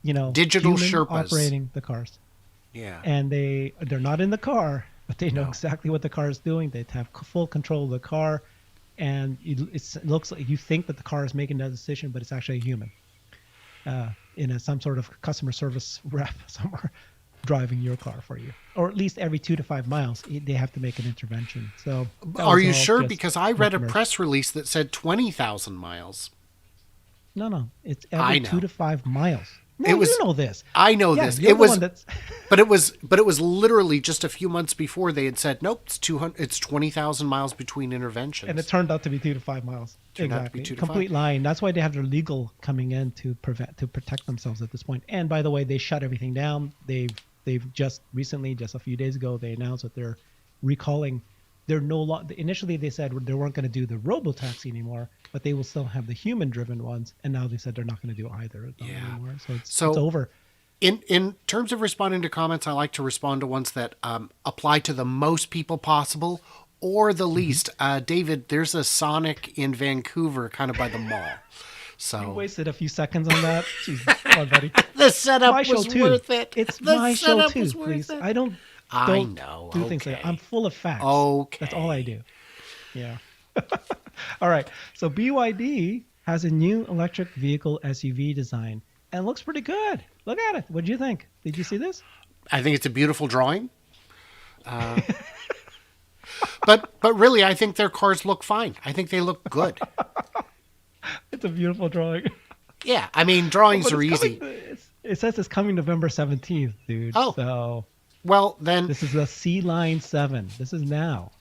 Speaker 2: digital Sherpas
Speaker 1: operating the cars.
Speaker 2: Yeah.
Speaker 1: And they're not in the car, but they know exactly what the car is doing. They have full control of the car, and it looks like you think that the car is making that decision, but it's actually a human in some sort of customer service rep somewhere driving your car for you, or at least every 2 to 5 miles they have to make an intervention. So
Speaker 2: are you sure? Because I read a press release that said 20,000 miles.
Speaker 1: No, it's every 2 to 5 miles. No, you know this.
Speaker 2: I know this. It was, but it was literally just a few months before they had said, nope, it's 20,000 miles between interventions,
Speaker 1: and it turned out to be 2 to 5 miles. Exactly, complete lying. That's why they have their legal coming in to protect themselves at this point. And by the way, they shut everything down. They've just recently, just a few days ago, they announced that they're recalling. They're no longer. Initially, they said they weren't going to do the robotaxi anymore, but they will still have the human-driven ones. And now they said they're not going to do either anymore. So it's over.
Speaker 2: In terms of responding to comments, I like to respond to ones that apply to the most people possible or the least. David, there's a Sonic in Vancouver, kind of by the mall. So
Speaker 1: you wasted a few seconds on that. Jesus, come on, buddy.
Speaker 2: The setup was worth it.
Speaker 1: It's my show too, please. I don't
Speaker 2: know.
Speaker 1: Do things like that. I'm full of facts.
Speaker 2: Okay.
Speaker 1: That's all I do. Yeah. All right. So BYD has a new electric vehicle SUV design and it looks pretty good. Look at it. What do you think? Did you see this?
Speaker 2: I think it's a beautiful drawing. But really, I think their cars look fine. I think they look good.
Speaker 1: It's a beautiful drawing.
Speaker 2: Yeah, drawings are easy.
Speaker 1: It says it's coming November 17th, dude.
Speaker 2: Oh.
Speaker 1: So,
Speaker 2: well, then...
Speaker 1: This is the C-Line 7. This is now.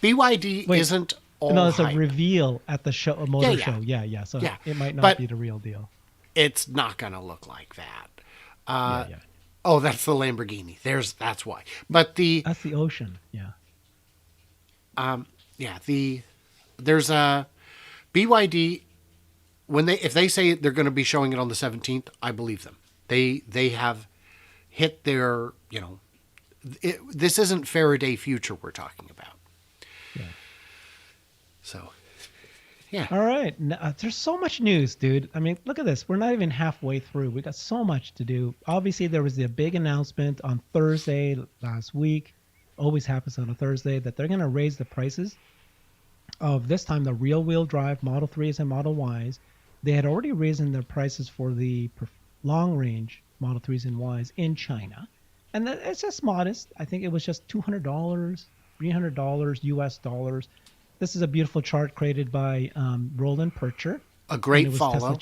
Speaker 2: BYD isn't all
Speaker 1: No, it's
Speaker 2: hype.
Speaker 1: a reveal at the show, show. Yeah. So it might not be the real deal.
Speaker 2: It's not going to look like that.
Speaker 1: Yeah, yeah.
Speaker 2: Oh, that's the Lamborghini. That's why. But
Speaker 1: That's the Ocean. Yeah.
Speaker 2: yeah, there's a BYD. If they say they're going to be showing it on the 17th, I believe them. They have hit their, this isn't Faraday future we're talking about.
Speaker 1: Yeah.
Speaker 2: So, yeah.
Speaker 1: All right. There's so much news, dude. I mean, look at this. We're not even halfway through. We got so much to do. Obviously, there was the big announcement on Thursday last week. Always happens on a Thursday that they're going to raise the prices of this time the rear-wheel drive Model 3s and Model Ys. They had already raised their prices for the long-range Model 3s and Ys in China. And it's just modest. I think it was just $200, $300 US dollars. This is a beautiful chart created by Roland Percher.
Speaker 2: A great
Speaker 1: and it was
Speaker 2: follow.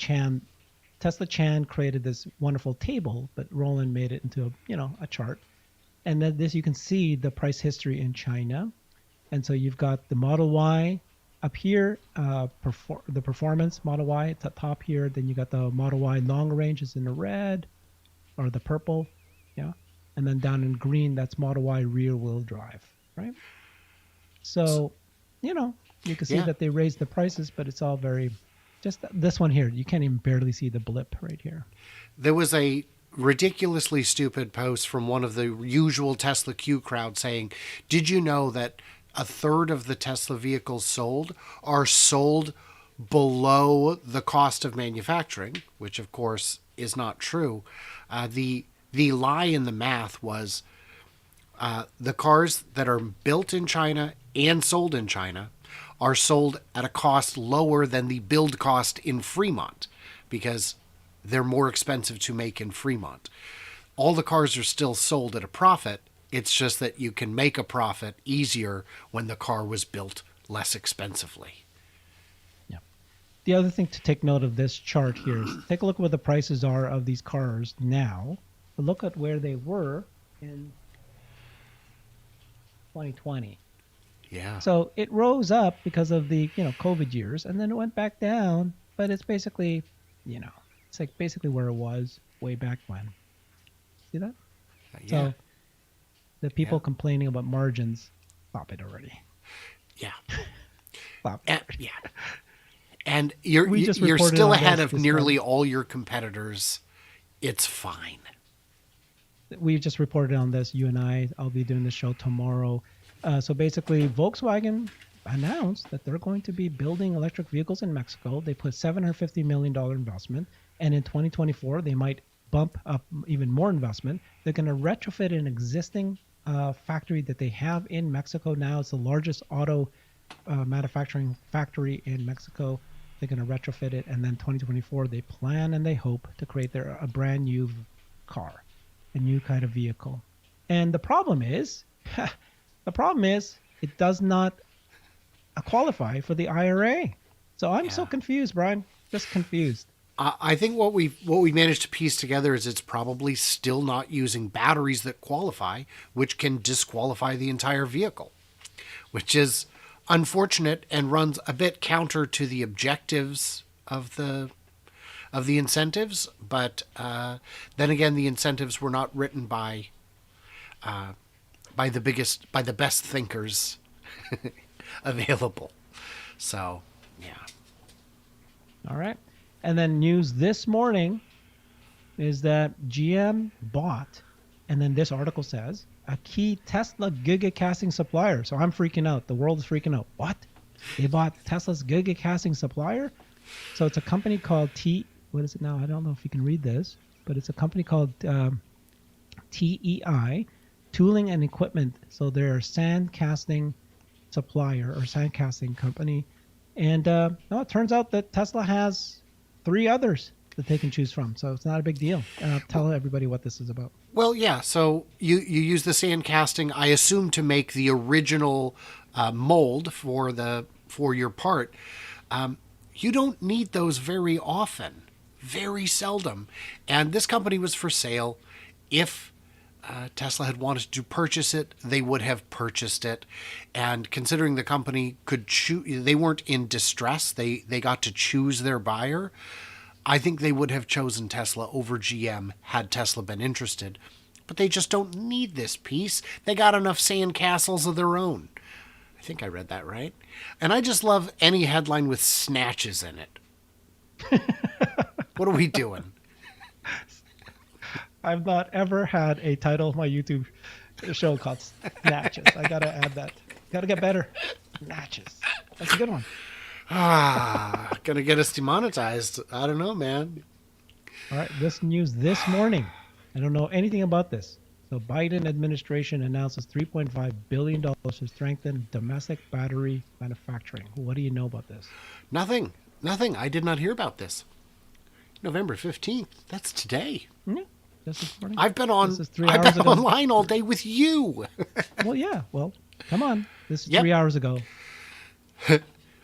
Speaker 1: Tesla Chan created this wonderful table, but Roland made it into a chart. And then this, you can see the price history in China. And so you've got the Model Y up here, the performance Model Y at the top here. Then you got the Model Y long range is in the red or the purple. Yeah. And then down in green, that's Model Y rear wheel drive, right? So, you can see that they raised the prices, but it's all very, just this one here. You can't even barely see the blip right here.
Speaker 2: There was a ridiculously stupid post from one of the usual Tesla Q crowd saying, did you know that a third of the Tesla vehicles sold are sold below the cost of manufacturing, which of course is not true. The lie in the math was the cars that are built in China and sold in China are sold at a cost lower than the build cost in Fremont because they're more expensive to make in Fremont. All the cars are still sold at a profit. It's just that you can make a profit easier when the car was built less expensively.
Speaker 1: Yeah. The other thing to take note of this chart here is take a look at what the prices are of these cars now. But look at where they were in 2020.
Speaker 2: Yeah.
Speaker 1: So it rose up because of the COVID years, and then it went back down. But it's basically, it's like basically where it was way back when. See that?
Speaker 2: Yeah.
Speaker 1: So the people complaining about margins, stop it already.
Speaker 2: Yeah.
Speaker 1: Stop it.
Speaker 2: Yeah. And you're still ahead of nearly all your competitors. It's fine.
Speaker 1: We just reported on this, you and I'll be doing the show tomorrow. So basically, Volkswagen announced that they're going to be building electric vehicles in Mexico. They put $750 million investment. And in 2024, they might bump up even more investment. They're going to retrofit an existing factory that they have in Mexico now. It's the largest auto manufacturing factory in Mexico. They're going to retrofit it. And then 2024, they plan and they hope to create a brand new car, a new kind of vehicle. And the problem is, it does not qualify for the IRA. So I'm so confused, Brian. Just confused.
Speaker 2: I think what we managed to piece together is it's probably still not using batteries that qualify, which can disqualify the entire vehicle, which is unfortunate and runs a bit counter to the objectives of the incentives. But then again, the incentives were not written by the best thinkers available. So, yeah.
Speaker 1: All right. And then news this morning is that GM bought, and then this article says, a key Tesla Giga casting supplier. So I'm freaking out. The world is freaking out. What? They bought Tesla's Giga casting supplier? So it's a company called what is it now? I don't know if you can read this, but it's a company called TEI, Tooling and Equipment. So they're a sand casting supplier or sand casting company. And it turns out that Tesla has 3 others that they can choose from. So it's not a big deal. Tell everybody what this is about.
Speaker 2: Well, yeah. So you use the sand casting, I assume, to make the original mold for your part. You don't need those very often, very seldom. And this company was for sale. If Tesla had wanted to purchase it, they would have purchased it. And considering the company could choose, they weren't in distress. They got to choose their buyer. I think they would have chosen Tesla over GM had Tesla been interested. But they just don't need this piece. They got enough sandcastles of their own. I think I read that right. And I just love any headline with snatches in it. What are we doing?
Speaker 1: I've not ever had a title of my YouTube show called Snatches. I gotta add that. Gotta get better. Snatches. That's a good one.
Speaker 2: Gonna get us demonetized. I don't know, man.
Speaker 1: All right, this news this morning. I don't know anything about this. So Biden administration announces $3.5 billion to strengthen domestic battery manufacturing. What do you know about this?
Speaker 2: Nothing. I did not hear about this. November 15th. That's today.
Speaker 1: Yeah, just this morning.
Speaker 2: I've been
Speaker 1: ago.
Speaker 2: online all day with you.
Speaker 1: Well, yeah. Well, come on. This is
Speaker 2: Yep.
Speaker 1: 3 hours ago.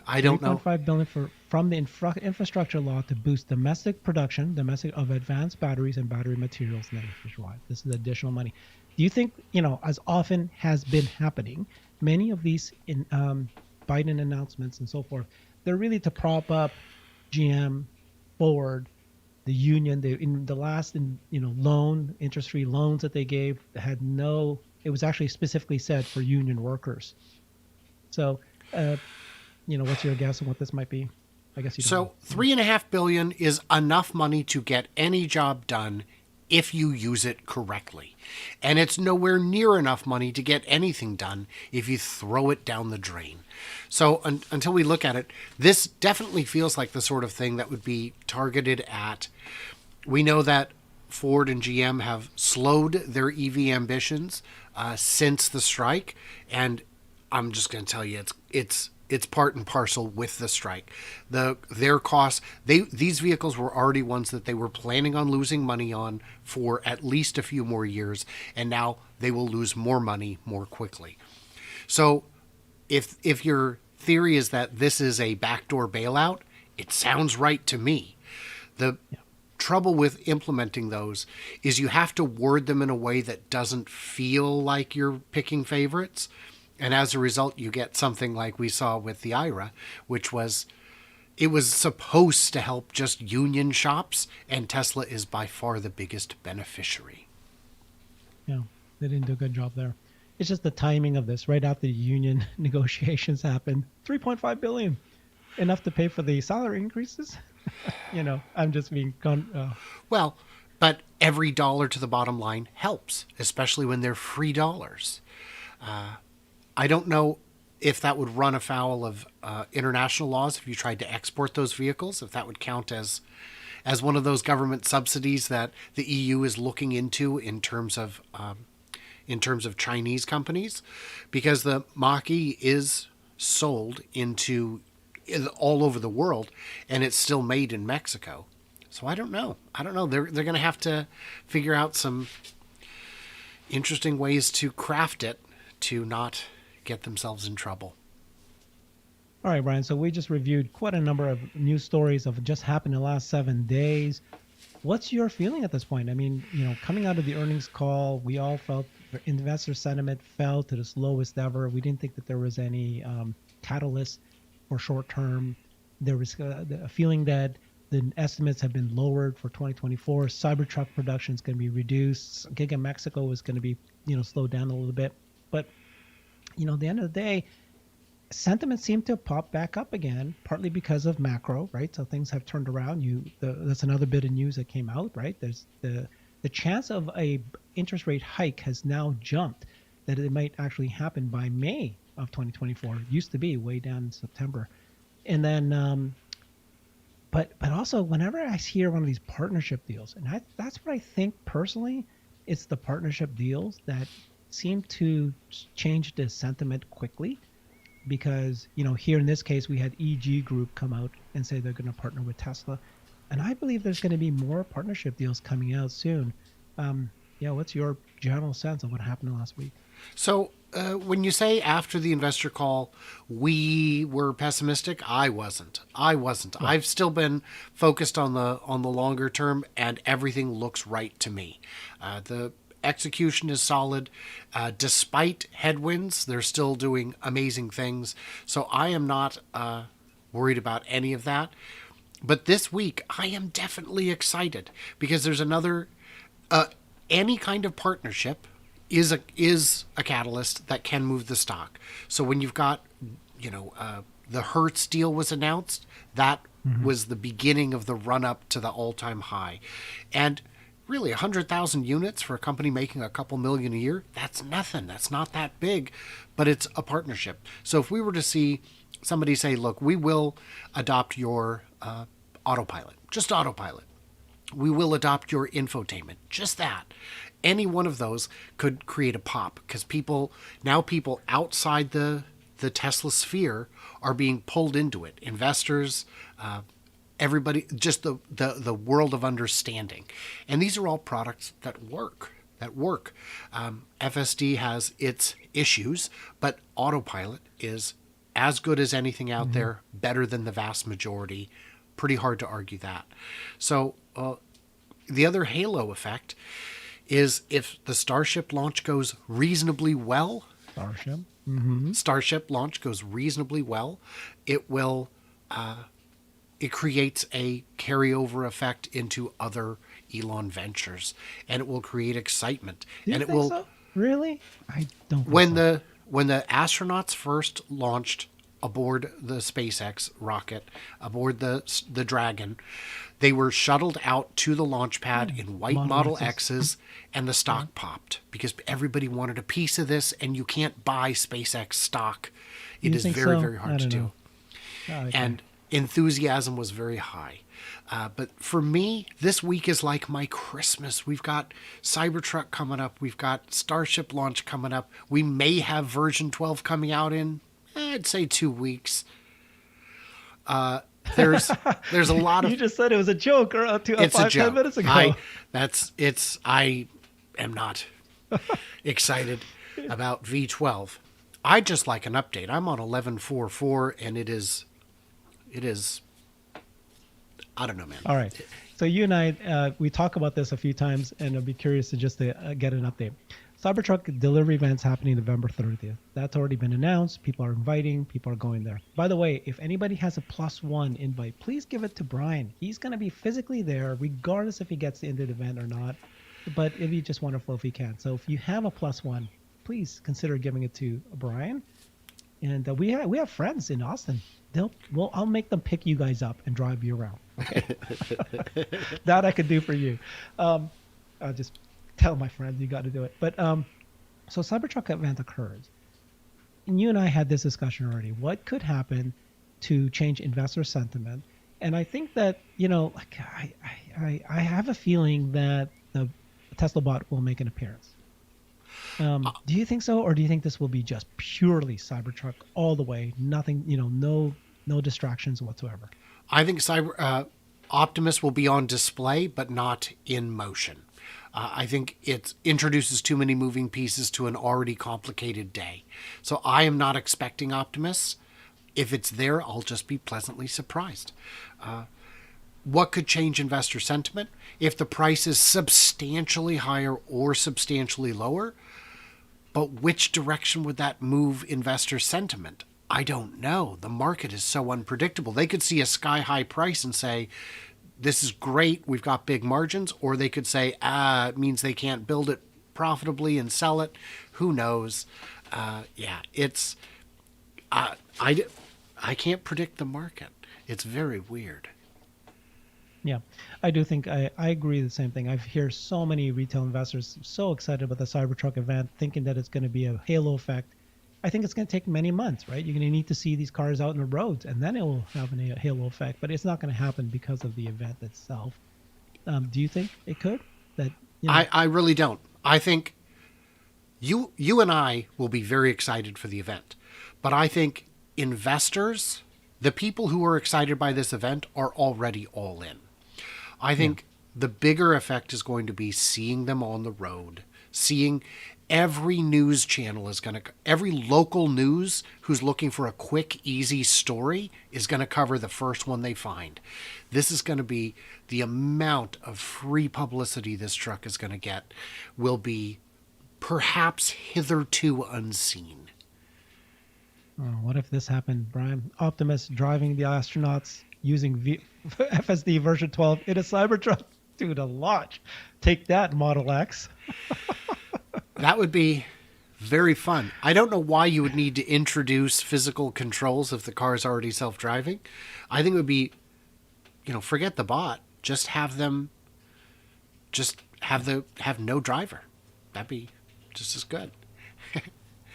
Speaker 2: I don't know.
Speaker 1: $3.5 billion from the infrastructure law to boost domestic production, of advanced batteries and battery materials nationwide. This is additional money. Do you think, as often has been happening, many of these Biden announcements and so forth, they're really to prop up GM, Ford, the union? In the last interest-free loans that they gave had no. It was actually specifically said for union workers. So, what's your guess on what this might be? I guess you don't know.
Speaker 2: $3.5 billion is enough money to get any job done if you use it correctly. And it's nowhere near enough money to get anything done if you throw it down the drain. So until we look at it, this definitely feels like the sort of thing that would be targeted at. We know that Ford and GM have slowed their EV ambitions since the strike. And I'm just going to tell you, it's part and parcel with the strike. Their costs, these vehicles were already ones that they were planning on losing money on for at least a few more years, and now they will lose more money more quickly. So if your theory is that this is a backdoor bailout, it sounds right to me. The trouble with implementing those is you have to word them in a way that doesn't feel like you're picking favorites. And as a result, you get something like we saw with the IRA, which was supposed to help just union shops, and Tesla is by far the biggest beneficiary.
Speaker 1: Yeah, they didn't do a good job there. It's just the timing of this. Right after the union negotiations happened, $3.5 billion, enough to pay for the salary increases. I'm just being
Speaker 2: Well, but every dollar to the bottom line helps, especially when they're free dollars. I don't know if that would run afoul of international laws if you tried to export those vehicles, if that would count as one of those government subsidies that the EU is looking into in terms of Chinese companies, because the Mach-E is sold into all over the world, and it's still made in Mexico. So I don't know. They're going to have to figure out some interesting ways to craft it to not get themselves in trouble.
Speaker 1: All right, Brian. So we just reviewed quite a number of news stories of just happened in the last 7 days. What's your feeling at this point? I mean, coming out of the earnings call, we all felt investor sentiment fell to the lowest ever. We didn't think that there was any catalyst for short term. There was a feeling that the estimates have been lowered for 2024. Cybertruck production is going to be reduced. Giga Mexico is going to be, slowed down a little bit. But at the end of the day, sentiment seemed to pop back up again, partly because of macro, right? So things have turned around. That's another bit of news that came out, right? There's the chance of a interest rate hike has now jumped, that it might actually happen by May of 2024. It used to be way down in September. And then, but also whenever I hear one of these partnership deals, and that's what I think personally, it's the partnership deals that seem to change the sentiment quickly, because here in this case we had EG Group come out and say they're going to partner with Tesla, and I believe there's going to be more partnership deals coming out soon. What's your general sense of what happened last week?
Speaker 2: So when you say after the investor call we were pessimistic, I wasn't. Right. I've still been focused on the longer term, and everything looks right to me. The execution is solid. Despite headwinds, they're still doing amazing things. So I am not worried about any of that. But this week, I am definitely excited because there's another. Any kind of partnership is a catalyst that can move the stock. So when you've got, the Hertz deal was announced, that was the beginning of the run up to the all time high, and really 100,000 units for a company making a couple million a year. That's nothing. That's not that big, but it's a partnership. So if we were to see somebody say, look, we will adopt your autopilot, just autopilot. We will adopt your infotainment, just that. Any one of those could create a pop because people outside the Tesla sphere are being pulled into it. Investors, everybody, just the world of understanding. And these are all products that work. FSD has its issues, but autopilot is as good as anything out there, better than the vast majority. Pretty hard to argue that. So the other halo effect is if the Starship launch goes reasonably well. Starship launch goes reasonably well. It will. It creates a carryover effect into other Elon ventures, and it will create excitement.
Speaker 1: Do you
Speaker 2: and
Speaker 1: think
Speaker 2: it will.
Speaker 1: so? Really? I don't.
Speaker 2: When the astronauts first launched aboard the SpaceX rocket, aboard the Dragon, they were shuttled out to the launch pad in white Model X's, and the stock popped because everybody wanted a piece of this, and you can't buy SpaceX stock. It is very, very hard to do. And enthusiasm was very high. But for me, this week is like my Christmas. We've got Cybertruck coming up. We've got Starship launch coming up. We may have version 12 coming out in, I'd say 2 weeks. There's a lot of.
Speaker 1: You just said it was a joke or
Speaker 2: it's a joke.
Speaker 1: 10 minutes ago.
Speaker 2: I am not excited about V12. I just like an update. I'm on 11.4.4 and it is. I don't know, man.
Speaker 1: All right. So you and I, we talk about this a few times, and I'd be curious to just get an update. Cybertruck delivery event's happening November 30th. That's already been announced. People are inviting. People are going there. By the way, if anybody has a +1 invite, please give it to Brian. He's going to be physically there, regardless if he gets into the event or not. But it'd be just wonderful if he can. So if you have a +1, please consider giving it to Brian. And we have friends in Austin. I'll make them pick you guys up and drive you around. Okay, that I could do for you. I'll just tell my friends you got to do it. But so Cybertruck event occurs, and you and I had this discussion already. What could happen to change investor sentiment? And I think that I have a feeling that the Tesla bot will make an appearance. Do you think so, or do you think this will be just purely Cybertruck all the way? Nothing, no distractions whatsoever.
Speaker 2: I think Optimus will be on display, but not in motion. I think it introduces too many moving pieces to an already complicated day. So I am not expecting Optimus. If it's there, I'll just be pleasantly surprised. What could change investor sentiment? If the price is substantially higher or substantially lower, but which direction would that move investor sentiment? I don't know. The market is so unpredictable. They could see a sky-high price and say, this is great, we've got big margins, or they could say, it means they can't build it profitably and sell it. Who knows? It's... I can't predict the market. It's very weird.
Speaker 1: Yeah, I do think I agree the same thing. I hear so many retail investors so excited about the Cybertruck event, thinking that it's going to be a halo effect. I think it's going to take many months, right? You're going to need to see these cars out in the roads, and then it will have a halo effect. But it's not going to happen because of the event itself. Do you think it could?
Speaker 2: I really don't. I think you and I will be very excited for the event. But I think investors, the people who are excited by this event, are already all in. I think the bigger effect is going to be seeing them on the road, seeing every news channel every local news who's looking for a quick, easy story is going to cover the first one they find. This is going to be the amount of free publicity this truck is going to get will be perhaps hitherto unseen.
Speaker 1: Oh, what if this happened, Brian? Optimus driving the astronauts using FSD version 12 in a Cybertruck. Dude, a launch. Take that, Model X.
Speaker 2: That would be very fun. I don't know why you would need to introduce physical controls if the car is already self-driving. I think it would be, forget the bot. Just have them, have no driver. That'd be just as good.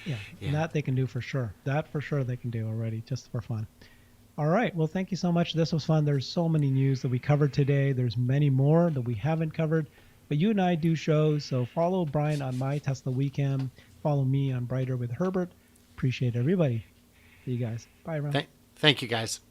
Speaker 1: Yeah,
Speaker 2: Yeah.
Speaker 1: and that they can do for sure. That for sure they can do already, just for fun. All right. Well, thank you so much. This was fun. There's so many news that we covered today. There's many more that we haven't covered. But you and I do shows. So follow Brian on My Tesla Weekend. Follow me on Brighter with Herbert. Appreciate everybody. See you guys. Bye, everyone.
Speaker 2: Thank you, guys.